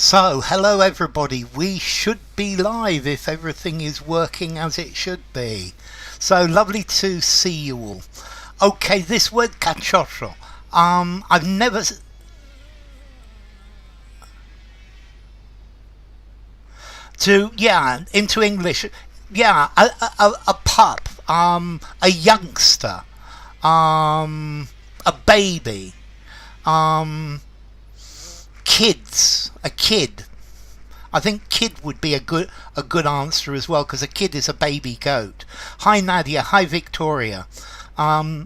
So, hello everybody, we should be live if everything is working as it should be. So, lovely to see you all. Okay, this word cachorro, I've never... into English, a pup, a youngster, a baby, um, a kid. I think kid would be a good answer as well, because a kid is a baby goat. Hi Nadia, hi Victoria.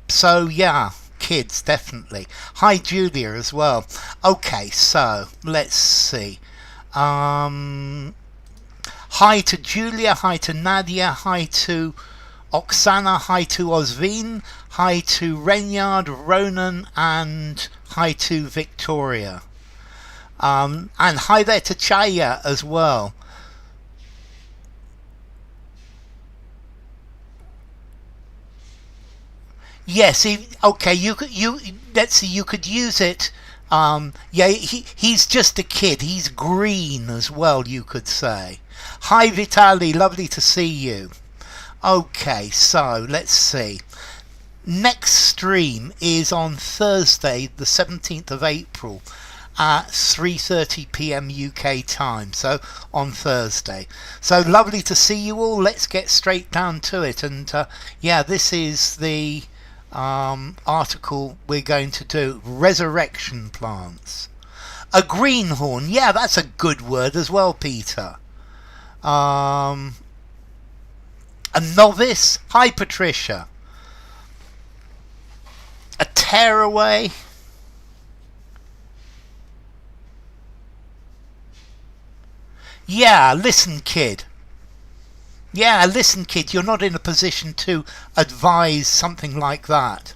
So yeah, kids definitely. Hi Julia as well. Okay, so let's see. Hi to Julia, hi to Nadia, hi to Oksana, hi to Osvin, hi to Renyard, Ronan, and hi to Victoria. And hi there to Chaya as well. Yes, okay. Let's see. You could use it. He's just a kid. He's green as well. You could say. Hi, Vitali. Lovely to see you. Okay, so let's see. Next stream is on Thursday, the 17th of April. At 3:30 p.m. UK time, so on Thursday. So lovely to see you all. Let's get straight down to it. And this is the article we're going to do. Resurrection plants. A greenhorn. Yeah, that's a good word as well, Peter. A novice. Hi, Patricia. A tearaway. Yeah, listen, kid. You're not in a position to advise something like that.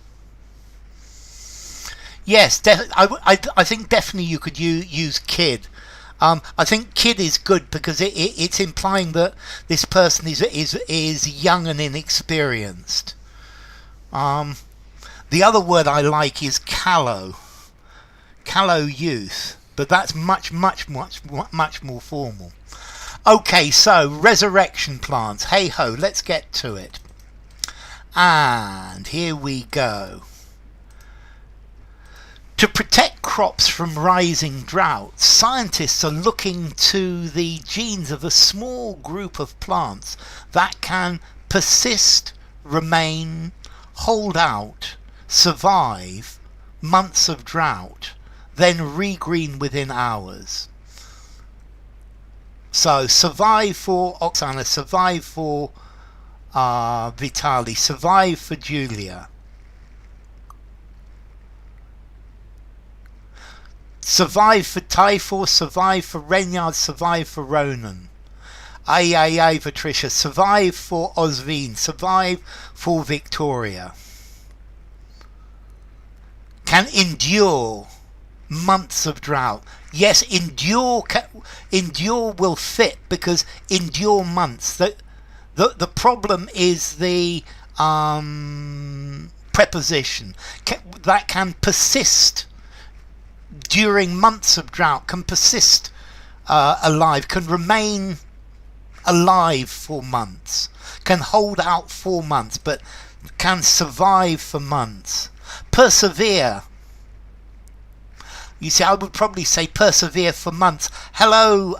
Yes, I think definitely you could use kid. I think kid is good because it's implying that this person is young and inexperienced. The other word I like is callow youth. But that's much more formal. Okay, so resurrection plants. Hey ho, let's get to it. And here we go. To protect crops from rising droughts, scientists are looking to the genes of a small group of plants that can persist, remain, hold out, survive months of drought, then regreen within hours. So survive for Oksana, survive for Vitali, survive for Julia. Survive for Typhor, survive for Renyard, survive for Ronan. Aye, Patricia, survive for Osvin, survive for Victoria. Can endure months of drought. Yes, endure will fit because endure months. The problem is the preposition that can persist during months of drought, can persist alive, can remain alive for months, can hold out for months, but can survive for months. Persevere. You see, I would probably say persevere for months. Hello.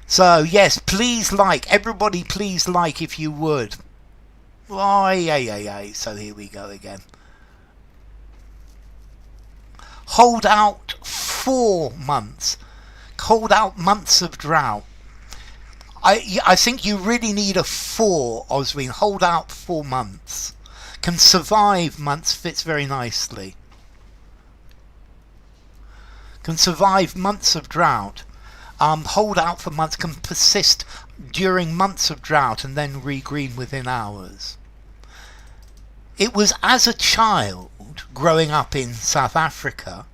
So, yes, please like. Everybody please like if you would. Oh, yeah. So here we go again. Hold out 4 months. Hold out months of drought. I think you really need a 4, Oswin. Hold out 4 months. Can survive months fits very nicely. Can survive months of drought. Hold out for months. Can persist during months of drought and then regreen within hours. It was as a child growing up in South Africa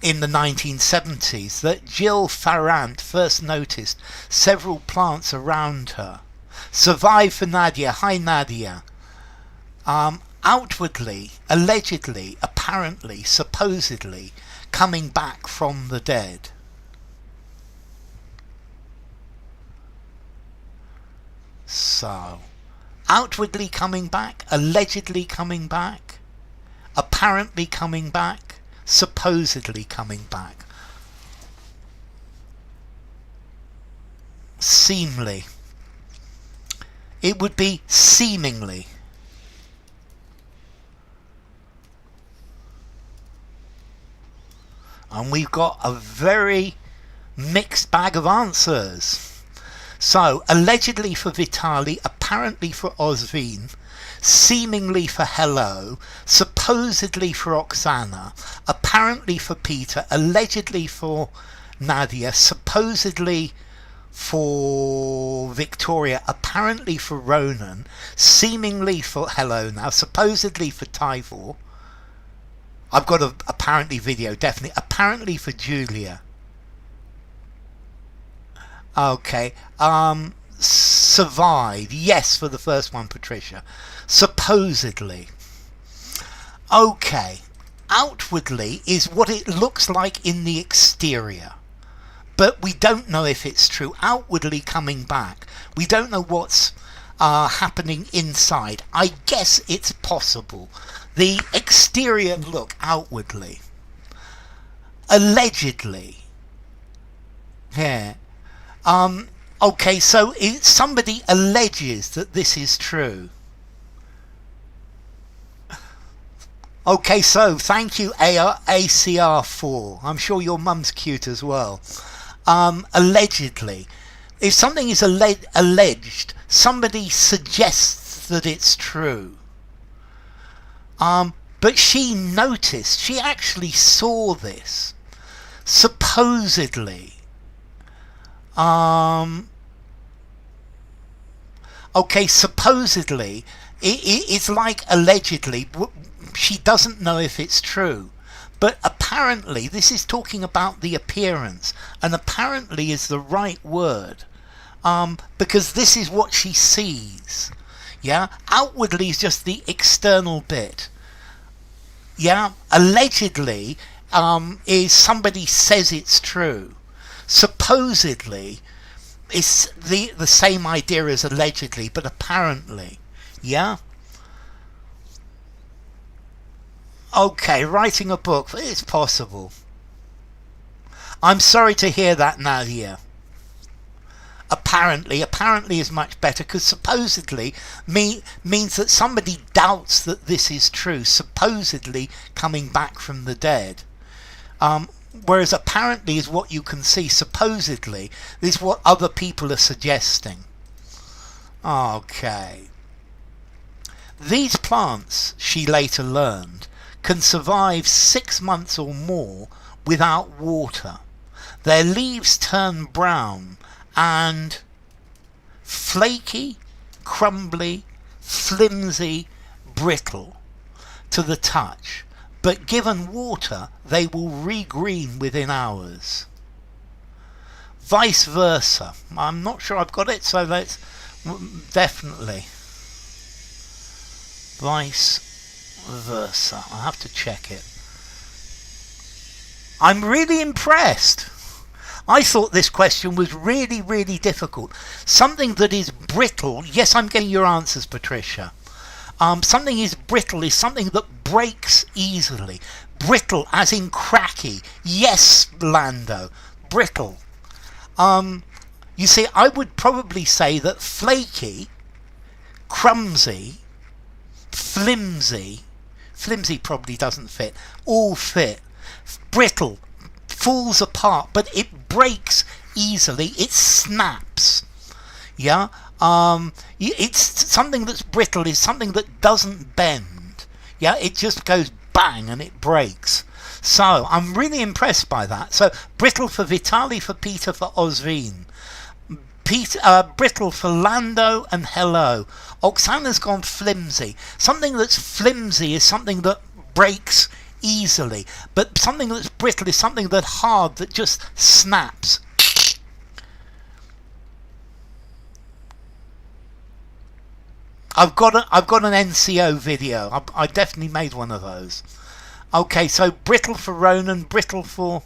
in the 1970s that Jill Farrant first noticed several plants around her. Survive for Nadia. Hi Nadia. And outwardly, allegedly, apparently, supposedly coming back from the dead. So, outwardly coming back, allegedly coming back, apparently coming back, supposedly coming back. Seemly. It would be seemingly. And we've got a very mixed bag of answers. So, allegedly for Vitali, apparently for Ozvin, seemingly for Hello, supposedly for Oksana, apparently for Peter, allegedly for Nadia, supposedly for Victoria, apparently for Ronan, seemingly for Hello now, supposedly for Typhor. I've got a apparently video, definitely. Apparently for Julia. Okay. Survive. Yes, for the first one, Patricia. Supposedly. Okay. Outwardly is what it looks like in the exterior. But we don't know if it's true. Outwardly coming back. We don't know what's happening inside. I guess it's possible. The exterior look outwardly. Allegedly. Yeah. Okay, so somebody alleges that this is true. Okay, so thank you ACR4. I'm sure your mum's cute as well. Allegedly. If something is alleged, somebody suggests that it's true. But she noticed, she actually saw this. Supposedly. Okay, supposedly, it's like allegedly, she doesn't know if it's true. But apparently, this is talking about the appearance, and apparently is the right word, because this is what she sees. Yeah, outwardly is just the external bit. Yeah, allegedly is somebody says it's true. Supposedly is the same idea as allegedly, but apparently. Yeah. Okay, writing a book, it's possible. I'm sorry to hear that, Nadia. Apparently is much better, because supposedly means that somebody doubts that this is true, supposedly coming back from the dead. Whereas apparently is what you can see, supposedly is what other people are suggesting. Okay. These plants, she later learned, can survive 6 months or more without water. Their leaves turn brown and flaky, crumbly, flimsy, brittle to the touch, but given water they will regreen within hours. Vice versa. I'm not sure I've got it, so let's definitely. Vice versa. I'll have to check it. I'm really impressed. I thought this question was really, really difficult. Something that is brittle. Yes, I'm getting your answers, Patricia. Something is brittle is something that breaks easily. Brittle as in cracky. Yes, Lando. Brittle. You see, I would probably say that flaky, clumsy, flimsy probably doesn't fit. All fit. Brittle falls apart, but it breaks easily. It snaps. Yeah. It's something that's brittle is something that doesn't bend. Yeah. It just goes bang and it breaks. So I'm really impressed by that. So brittle for Vitali, for Peter, for Ozvin. Brittle for Lando and Hello. Oksana's gone flimsy. Something that's flimsy is something that breaks easily, but something that's brittle is something that's hard, that just snaps. I've got an NCO video. I definitely made one of those. Okay, so brittle for Ronan, brittle for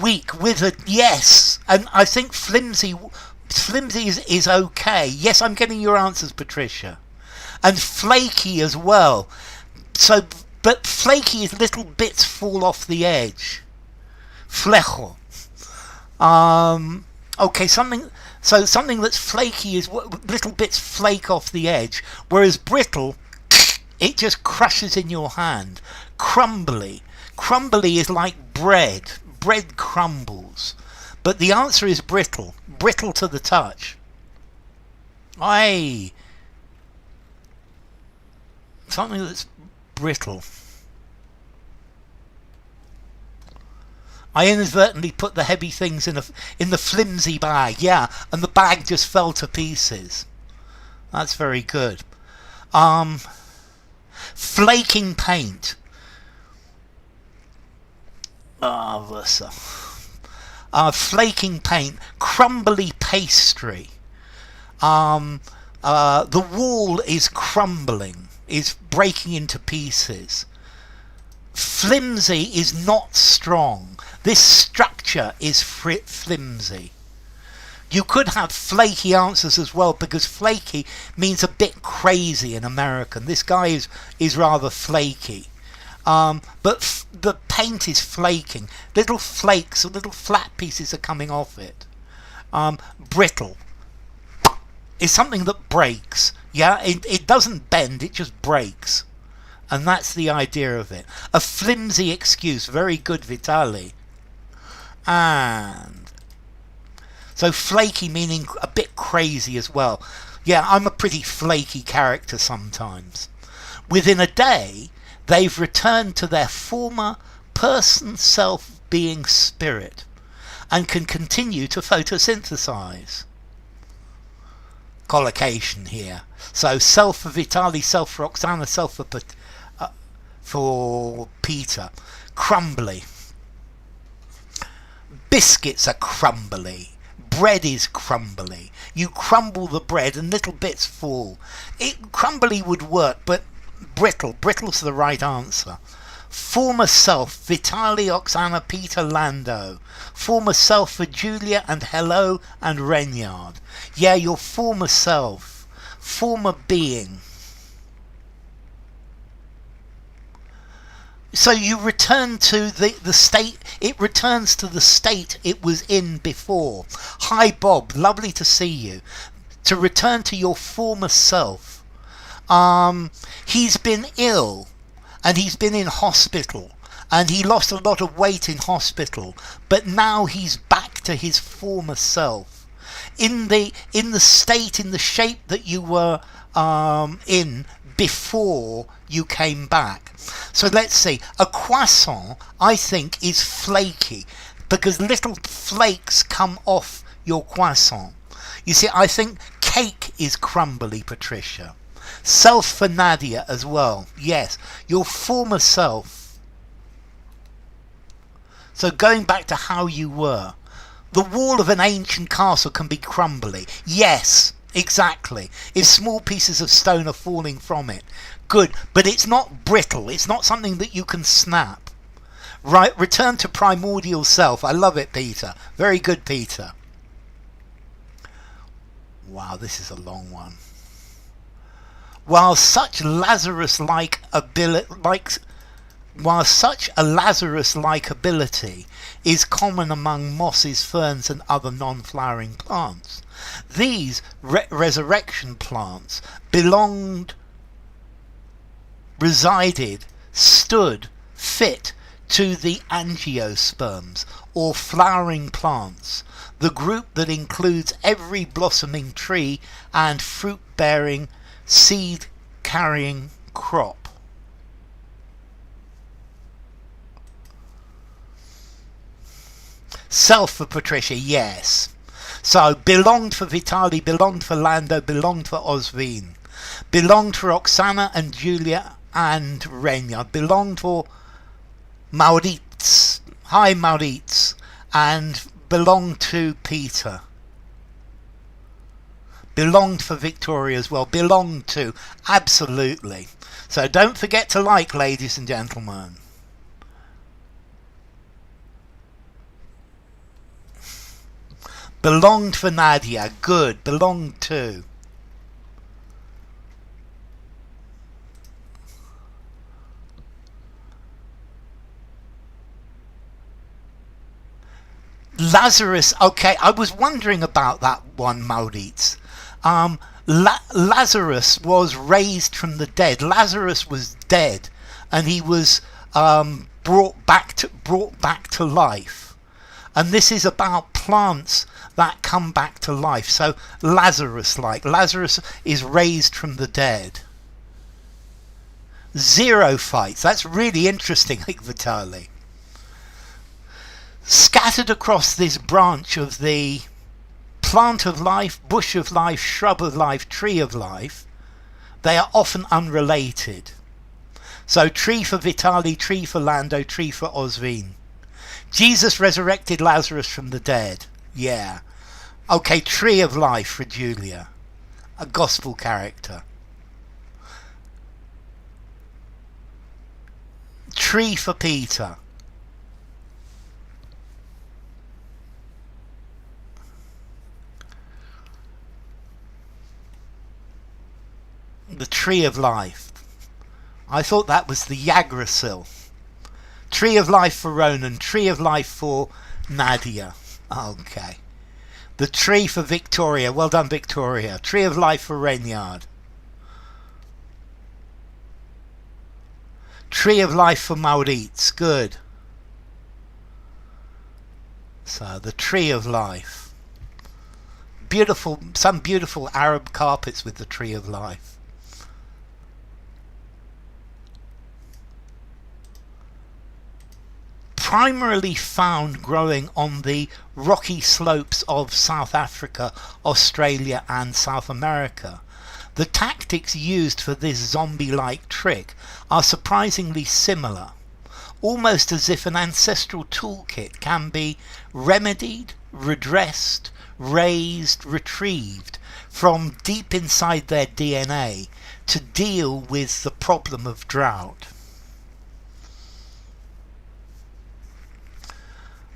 weak, withered, yes. And I think flimsy is okay. Yes, I'm getting your answers, Patricia. And flaky as well. So, but flaky is little bits fall off the edge. Flecho. Okay, something that's flaky is what little bits flake off the edge, whereas brittle, it just crushes in your hand. Crumbly is like bread. Bread crumbles. But the answer is brittle. Brittle to the touch. Aye. Something that's brittle. I inadvertently put the heavy things in the flimsy bag, yeah, and the bag just fell to pieces. That's very good. Flaking paint. Flaking paint. Crumbly pastry. The wall is crumbling, is breaking into pieces. Flimsy is not strong. This structure is flimsy. You could have flaky answers as well, because flaky means a bit crazy in American. This guy is rather flaky. But the paint is flaking. Little flakes or little flat pieces are coming off it. Brittle is something that breaks. Yeah, it doesn't bend, it just breaks. And that's the idea of it. A flimsy excuse. Very good, Vitali. And so flaky meaning a bit crazy as well. Yeah, I'm a pretty flaky character sometimes. Within a day, they've returned to their former person, self, being spirit and can continue to photosynthesize. Collocation here. So self for Vitali, self for Oksana, self for Peter. Crumbly. Biscuits are crumbly. Bread is crumbly. You crumble the bread and little bits fall. Crumbly would work, but brittle. Brittle's the right answer. Former self, Vitali, Oksana, Peter, Lando. Former self for Julia and Hello and Renyard. Yeah, your former self. Former being. So you return to the state, it returns to the state it was in before. Hi Bob, lovely to see you. To return to your former self. He's been ill and he's been in hospital and he lost a lot of weight in hospital, but now he's back to his former self. In the state, in the shape that you were in before you came back. So let's see, a croissant I think is flaky because little flakes come off your croissant. You see, I think cake is crumbly, Patricia. Self for Nadia as well. Yes, your former self. So going back to how you were. The wall of an ancient castle can be crumbly. Yes, exactly. If small pieces of stone are falling from it. Good, but it's not brittle. It's not something that you can snap. Right, return to primordial self. I love it, Peter. Very good, Peter. Wow, this is a long one. While such a Lazarus-like ability is common among mosses, ferns and other non-flowering plants, these resurrection plants stood fit to the angiosperms, or flowering plants, the group that includes every blossoming tree and fruit-bearing, seed-carrying crop. Self for Patricia, yes. So, belonged for Vitali, belonged for Lando, belonged for Osvin. Belonged for Oksana and Julia and Renyard. Belonged for Maurits. Hi, Maurits. And belonged to Peter. Belonged for Victoria as well. Belonged to. Absolutely. So don't forget to like, ladies and gentlemen. Belonged for Nadia. Good. Belonged to. Lazarus. Okay, I was wondering about that one, Maurits. Lazarus was raised from the dead. Lazarus was dead, and he was brought back to life. And this is about plants that come back to life. So Lazarus is raised from the dead. Xerophytes. That's really interesting, Vitaly. Scattered across this branch of the plant of life, bush of life, shrub of life, tree of life, they are often unrelated. So tree for Vitaly, tree for Lando, tree for Osvin. Jesus resurrected Lazarus from the dead. Yeah. Okay, tree of life for Julia. A gospel character. Tree for Peter. The tree of life. I thought that was the Yggdrasil. Tree of life for Ronan. Tree of life for Nadia. Okay. The tree for Victoria. Well done, Victoria. Tree of life for Reynard. Tree of life for Maurits. Good. So the tree of life. Beautiful, some beautiful Arab carpets with the tree of life. Primarily found growing on the rocky slopes of South Africa, Australia and South America. The tactics used for this zombie-like trick are surprisingly similar, almost as if an ancestral toolkit can be remedied, redressed, raised, retrieved from deep inside their DNA to deal with the problem of drought.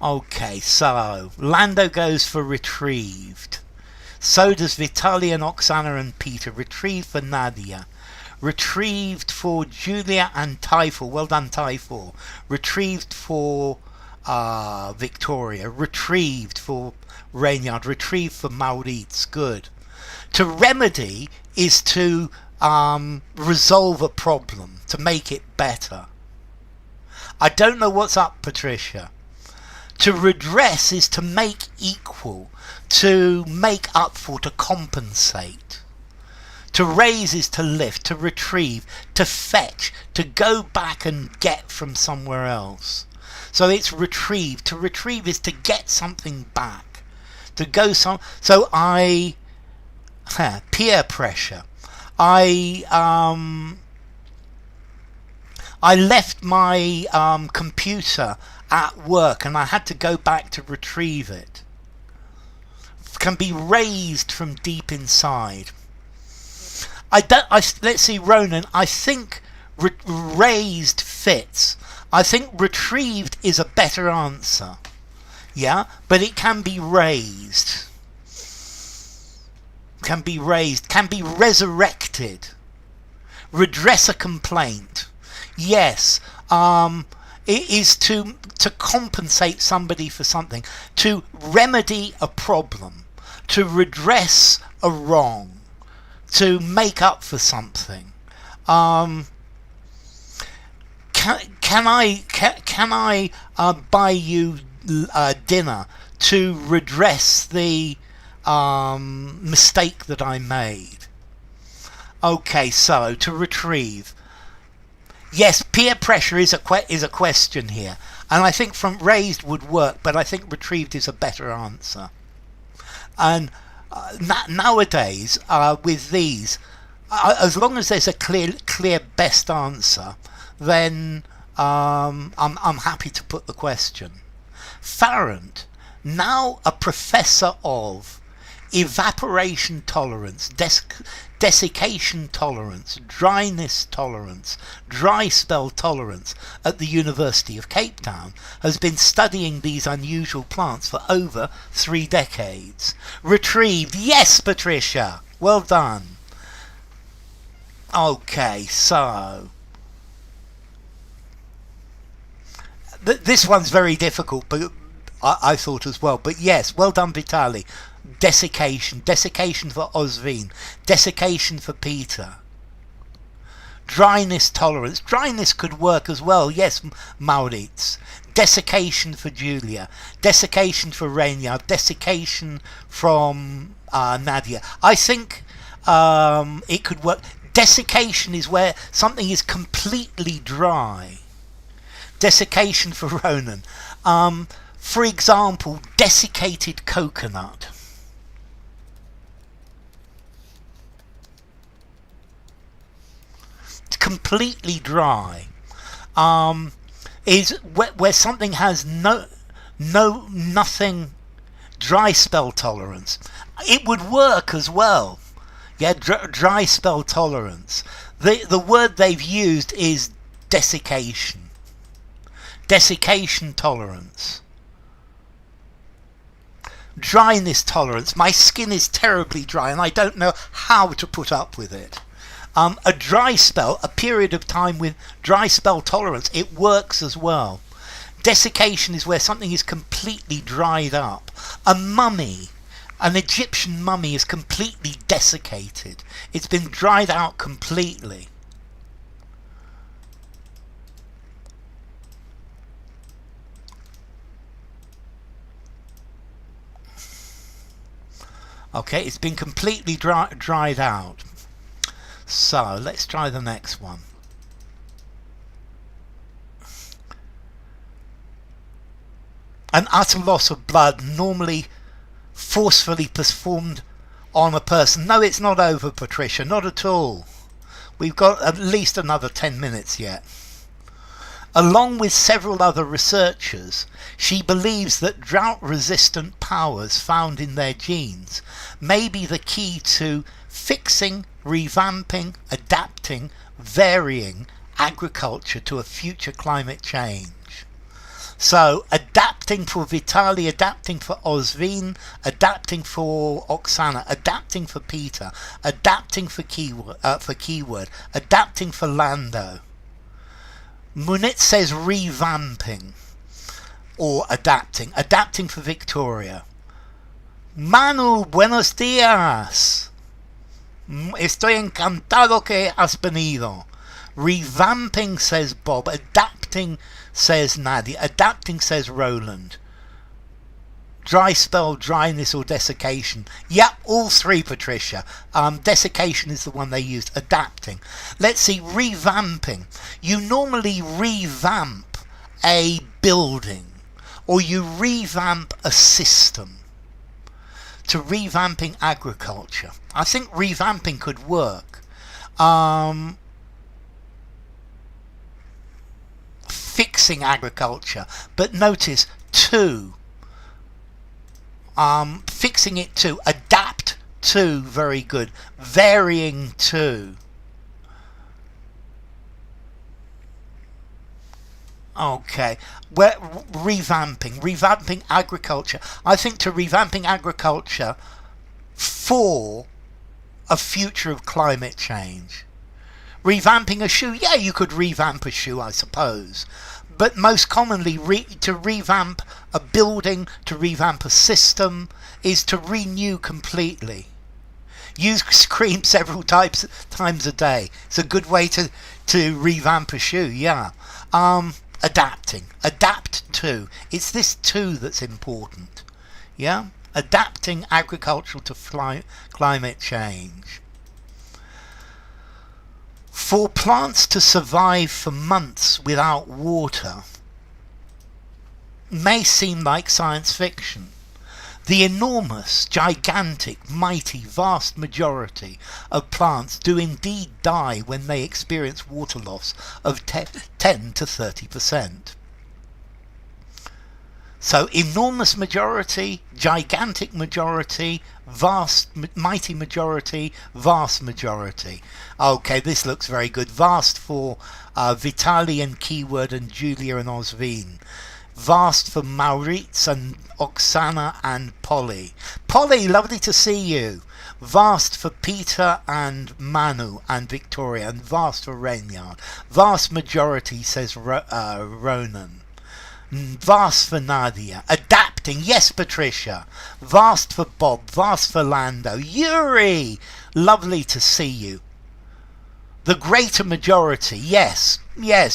Okay, so Lando goes for retrieved. So does Vitaly and Oksana and Peter. Retrieved for Nadia. Retrieved for Julia and Typhor. Well done, Typhor. Retrieved for Victoria. Retrieved for Reynard. Retrieved for Maurits. Good. To remedy is to resolve a problem, to make it better. I don't know what's up, Patricia. To redress is to make equal, to make up for, to compensate. To raise is to lift, to retrieve, to fetch, to go back and get from somewhere else. So it's retrieve. To retrieve is to get something back. To go so peer pressure. I left my computer at work and I had to go back to retrieve it. Can be raised from deep inside. Let's see, Ronan, I think raised fits. I think retrieved is a better answer. Yeah, but it can be raised. Can be raised, can be resurrected. Redress a complaint. Yes, it is to compensate somebody for something, to remedy a problem, to redress a wrong, to make up for something. Can I buy you dinner to redress the mistake that I made? Okay, so to retrieve. Yes, peer pressure is a question here, and I think from raised would work, but I think retrieved is a better answer. And nowadays, with these, as long as there's a clear best answer, then I'm happy to put the question. Farrant, now a professor of evaporation tolerance, desiccation tolerance, dryness tolerance, dry spell tolerance at the University of Cape Town has been studying these unusual plants for over 3 decades. Retrieved. Yes, Patricia. Well done. Okay, so this one's very difficult, but I thought as well. But yes, well done, Vitali. Desiccation for Osvin, desiccation for Peter. Dryness tolerance, dryness could work as well. Yes, Maurits. Desiccation for Julia, desiccation for Reinhard, desiccation from Nadia. I think it could work. Desiccation is where something is completely dry. Desiccation for Ronan. For example, desiccated coconut. It's completely dry. Is where something has nothing, dry spell tolerance. It would work as well. Yeah, dry spell tolerance. The word they've used is desiccation. Desiccation tolerance. Dryness tolerance. My skin is terribly dry and I don't know how to put up with it. A dry spell, a period of time with dry spell tolerance, it works as well. Desiccation is where something is completely dried up. A mummy, an Egyptian mummy, is completely desiccated. It's been dried out completely. Okay, it's been completely dried out. So, let's try the next one. An utter loss of blood, normally forcefully performed on a person. No, it's not over, Patricia, not at all. We've got at least another 10 minutes yet. Along with several other researchers, she believes that drought-resistant powers found in their genes may be the key to fixing, revamping, adapting, varying agriculture to a future climate change. So, adapting for Vitali, adapting for Osvin, adapting for Oksana, adapting for Peter, adapting for keyword, adapting for Lando. Munit says revamping or adapting. Adapting for Victoria. Manu, buenos días. Estoy encantado que has venido. Revamping, says Bob. Adapting, says Nadia. Adapting, says Roland. Dry spell, dryness or desiccation. Yep, all three, Patricia. Desiccation is the one they used. Adapting. Let's see, revamping. You normally revamp a building or you revamp a system. To revamping agriculture. I think revamping could work. Fixing agriculture. But notice, to. Fixing it to. Adapt to. Very good. Varying to. Okay, we're revamping agriculture. I think to revamping agriculture for a future of climate change. Revamping a shoe, yeah, you could revamp a shoe, I suppose. But most commonly, to revamp a building, to revamp a system, is to renew completely. Use cream several times a day. It's a good way to revamp a shoe, yeah. Adapting. Adapt to. It's this to that's important. Yeah? Adapting agriculture to climate change. For plants to survive for months without water may seem like science fiction. The enormous, gigantic, mighty, vast majority of plants do indeed die when they experience water loss of 10 to 30%. So enormous majority, gigantic majority, vast, mighty majority, vast majority. Okay, this looks very good. Vast for Vitaly and Keyword and Julia and Osvin. Vast for Maurits and Oksana and Polly. Polly, lovely to see you. Vast for Peter and Manu and Victoria, and vast for Rainyard. Vast majority, says Ronan. Vast for Nadia. Adapting, yes, Patricia. Vast for Bob. Vast for Lando. Yuri, lovely to see you. The greater majority, yes,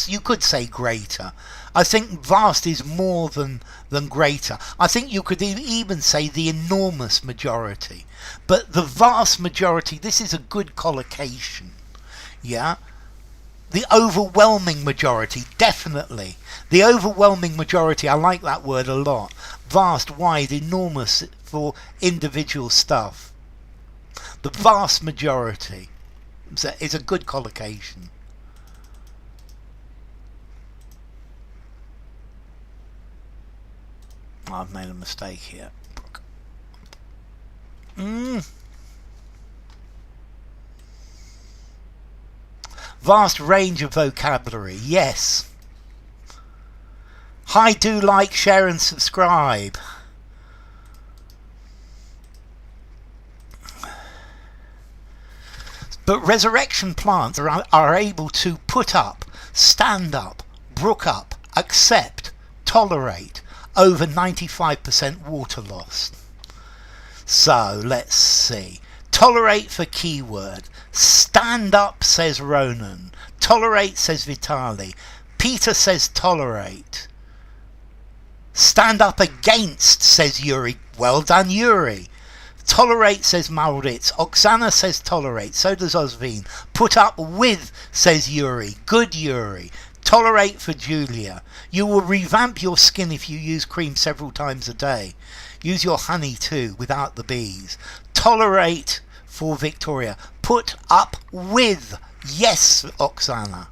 you could say greater. I think vast is more than greater. I think you could even say the enormous majority. But the vast majority, this is a good collocation. Yeah? The overwhelming majority, definitely. The overwhelming majority, I like that word a lot. Vast, wide, enormous for individual stuff. The vast majority is a good collocation. I've made a mistake here. Vast range of vocabulary, yes. Hi, do like, share and subscribe. But resurrection plants are able to put up, stand up, brook up, accept, tolerate over 95% water loss. So let's see. Tolerate for Keyword. Stand up, says Ronan. Tolerate, says Vitali. Peter says tolerate. Stand up against, says Yuri. Well done, Yuri. Tolerate, says Maurits. Oksana says tolerate. So does Osvin. Put up with, says Yuri. Good, Yuri. Tolerate for Julia. You will revamp your skin if you use cream several times a day. Use your honey too, without the bees. Tolerate for Victoria. Put up with. Yes, Oksana.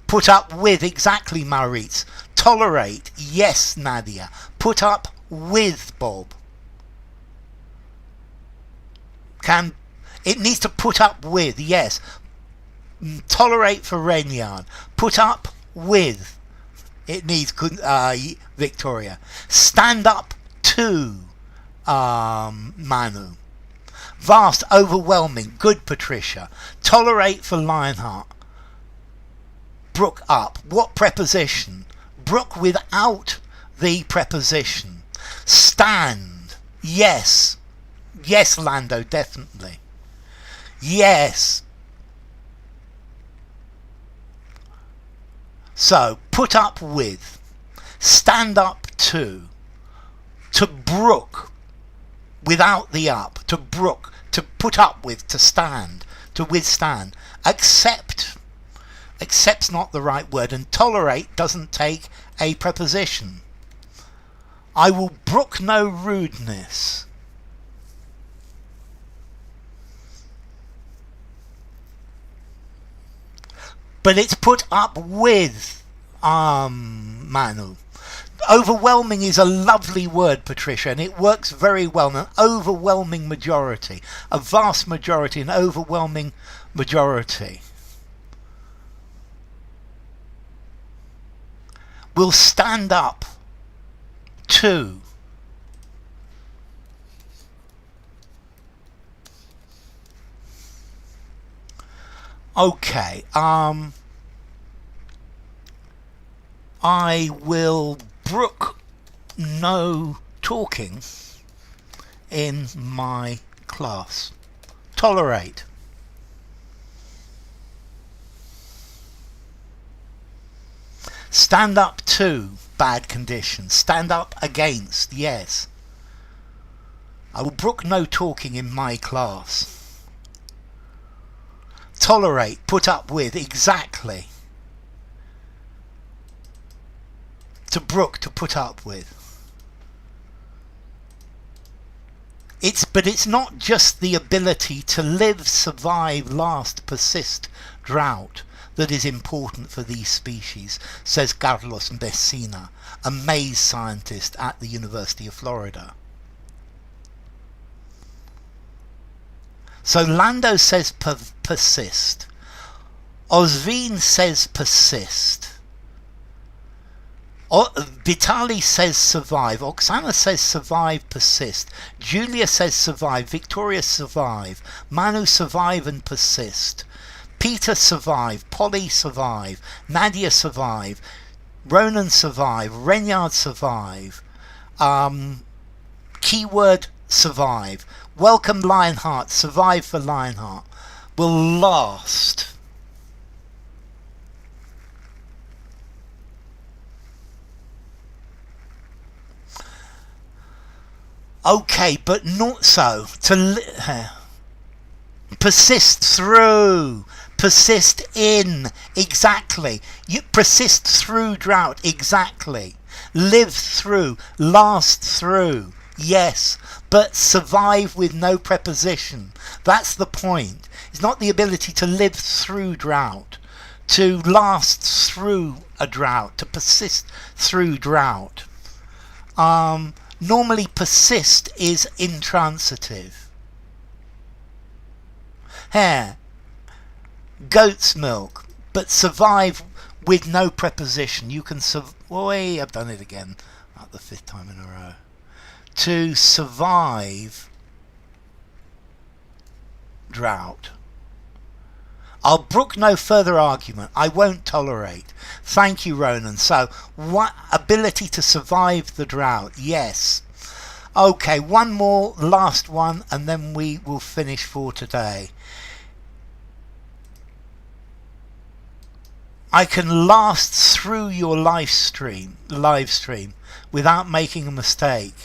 Put up with, exactly, Maurits. Tolerate. Yes, Nadia. Put up with, Bob. It needs to put up with, yes. Tolerate for Rainyard. Put up with. It needs Victoria. Stand up to Manu. Vast, overwhelming. Good, Patricia. Tolerate for Lionheart. Brook up. What preposition? Brook without the preposition. Stand. Yes. Yes, Lando, definitely. Yes. So, put up with. Stand up to brook without the up. To brook. To put up with. To stand. To withstand. Accept. Accept's not the right word. And tolerate doesn't take a preposition. I will brook no rudeness. But it's put up with, Manu. Overwhelming is a lovely word, Patricia, and it works very well. An overwhelming majority, a vast majority, an overwhelming majority. Will stand up to. Okay, I will brook no talking in my class. Tolerate. Stand up to bad conditions. Stand up against, yes. I will brook no talking in my class. Tolerate, put up with, exactly. To brook, to put up with. But it's not just the ability to live, survive, last, persist, drought. that is important for these species, says Carlos Messina, a maize scientist at the University of Florida. So Lando says persist. Ozveen says persist. Vitali says survive. Oksana says survive, persist. Julia says survive. Victoria survive. Manu survive and persist. Peter survive. Polly survive. Nadia survive. Ronan survive. Renyard survive. Keyword survive. Welcome Lionheart. Survive for Lionheart. Will last. Okay, but not so. Persist through. Persist in. Exactly. You persist through drought. Exactly. Live through. Last through. Yes. But survive with no preposition. That's the point. It's not the ability to live through drought. To last through a drought. To persist through drought. Normally persist is intransitive. Hair. Goat's milk. But survive with no preposition. You can I've done it again. About the 5th time in a row. To survive drought. I'll brook no further argument. I won't tolerate. Thank you, Ronan. So, what ability to survive the drought? Yes. Okay, one more, last one, and then we will finish for today. I can last through your live stream without making a mistake.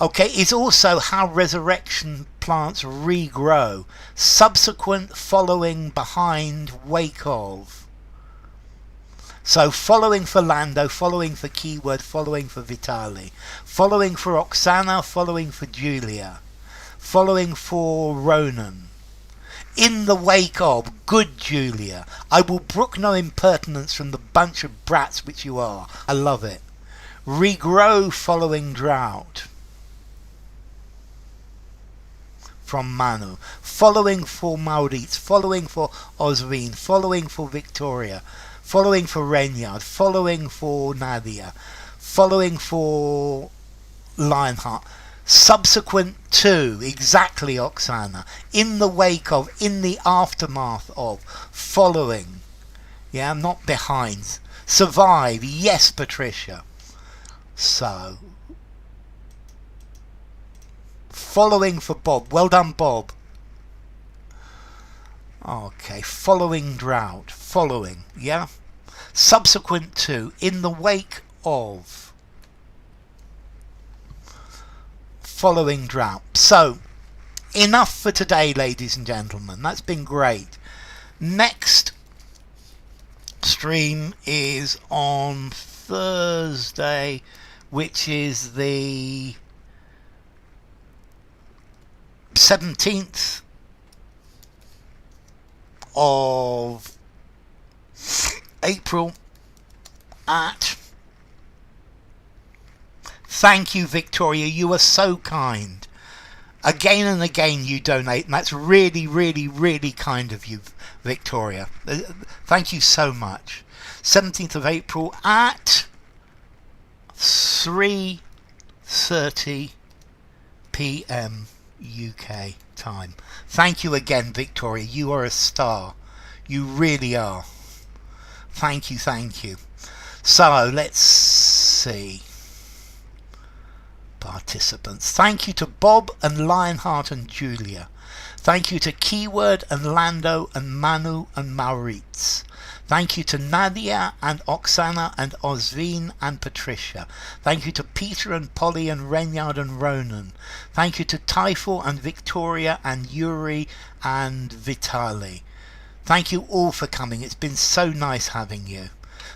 Okay, it's also how resurrection plants regrow. Subsequent, following, behind, wake of. So following for Lando, following for Keyword, following for Vitali. Following for Oksana, following for Julia. Following for Ronan. In the wake of, good Julia. I will brook no impertinence from the bunch of brats which you are. I love it. Regrow following drought. From Manu. Following for Maurits. Following for Ozveen. Following for Victoria. Following for Renyard. Following for Nadia. Following for Lionheart. Subsequent to, exactly, Oksana. In the wake of, in the aftermath of, following. Yeah, not behind. Survive, yes, Patricia. So, following for Bob. Well done, Bob. Okay, following drought. Following, yeah. Subsequent to, in the wake of. Following drought. So, enough for today, ladies and gentlemen. That's been great. Next stream is on Thursday, which is the 17th of April at... Thank you, Victoria. You are so kind. Again and again you donate, and that's really, really, really kind of you, Victoria. Thank you so much. 17th of April at 3:30 p.m. UK time. Thank you again, Victoria. You are a star. You really are. Thank you, thank you. So, let's see. Participants. Thank you to Bob and Lionheart and Julia. Thank you to Keyword and Lando and Manu and Maurits. Thank you to Nadia and Oksana and Ozveen and Patricia. Thank you to Peter and Polly and Renyard and Ronan. Thank you to Typhel and Victoria and Yuri and Vitali. Thank you all for coming. It's been so nice having you.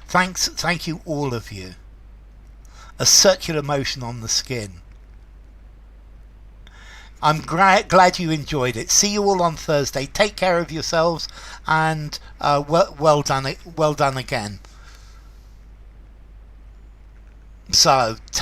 Thank you all of you. A circular motion on the skin. I'm glad you enjoyed it. See you all on Thursday. Take care of yourselves, and well done again. So take